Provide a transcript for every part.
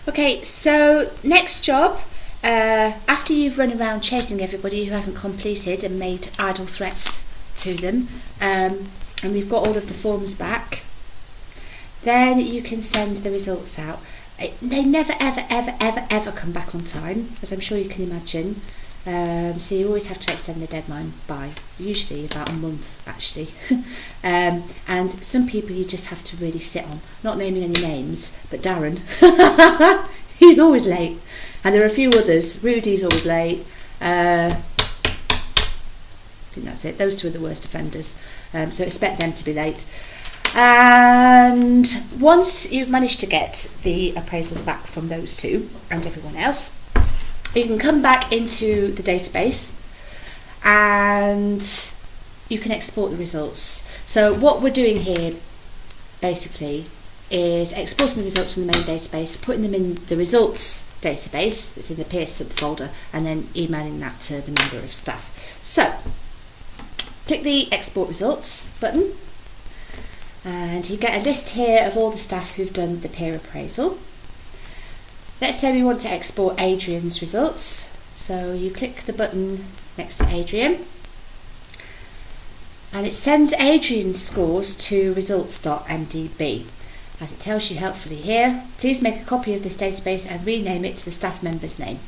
Okay, so next job, after you've run around chasing everybody who hasn't completed and made idle threats to them, and we've got all of the forms back, then you can send the results out. They never ever come back on time, as I'm sure you can imagine. So you always have to extend the deadline by usually about a month actually. And some people you just have to really sit on, not naming any names, but Darren, he's always late, and there are a few others. Rudy's always late. I think that's it. Those two are the worst offenders, so expect them to be late. And once you've managed to get the appraisals back from those two and everyone else, you can come back into the database and you can export the results. So what we're doing here basically is exporting the results from the main database, putting them in the results database that's in the peer subfolder, and then emailing that to the member of staff. So click the export results button and you get a list here of all the staff who've done the peer appraisal. Let's say we want to export Adrian's results, so you click the button next to Adrian and it sends Adrian's scores to results.mdb. As it tells you helpfully here, please make a copy of this database and rename it to the staff member's name.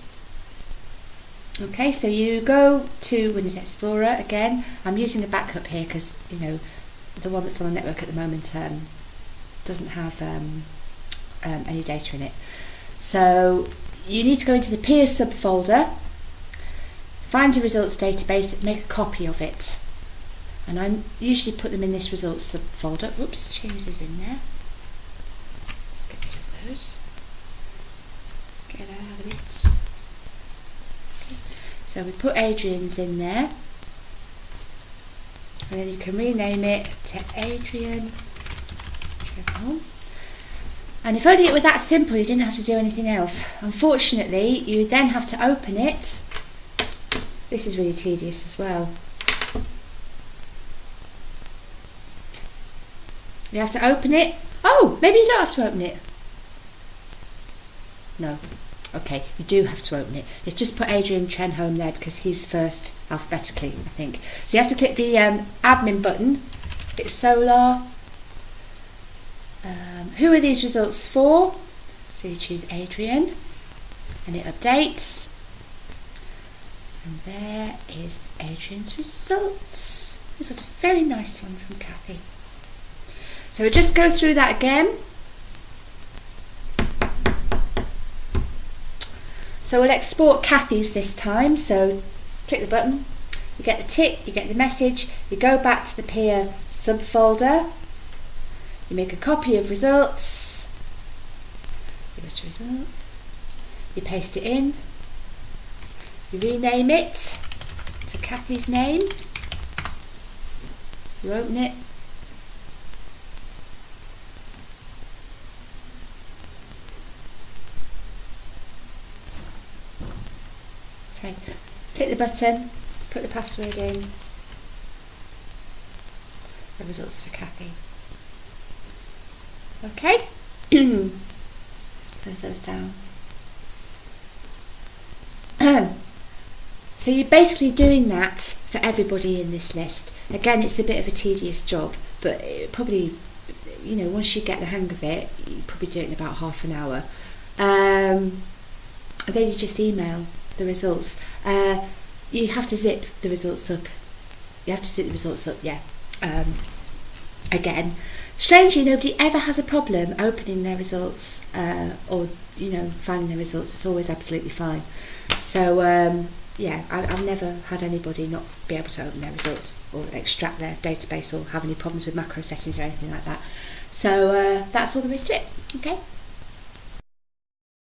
Okay, so you go to Windows Explorer again. I'm using a backup here because the one that's on the network at the moment doesn't have any data in it. So you need to go into the peer subfolder, find your results database, make a copy of it. And I usually put them in this results subfolder. Oops, change is in there. Let's get rid of those. Get out of it. Okay. So we put Adrian's in there. And then you can rename it to Adrian. And if only it were that simple, you didn't have to do anything else. Unfortunately, you then have to open it. This is really tedious as well. You have to open it. Oh, maybe you don't have to open it. No. Okay, you do have to open it. It's just put Adrian Trenholm there because he's first alphabetically, I think. So you have to click the admin button. It's Solar. Who are these results for? So you choose Adrian and it updates. And there is Adrian's results. He's got a very nice one from Kathy. So we'll just go through that again. So we'll export Kathy's this time. So click the button, you get the tick, you get the message, you go back to the peer subfolder, you make a copy of results, you go to results, you paste it in, you rename it to Kathy's name, you open it, okay, click the button, put the password in, the results for Kathy. Okay, close those down. So you're basically doing that for everybody in this list. Again, it's a bit of a tedious job, but it probably, once you get the hang of it, you probably do it in about half an hour. And then you just email the results. You have to zip the results up. Again. Strangely, nobody ever has a problem opening their results or finding their results. It's always absolutely fine. So I've never had anybody not be able to open their results or extract their database or have any problems with macro settings or anything like that. So that's all there is to it. Okay.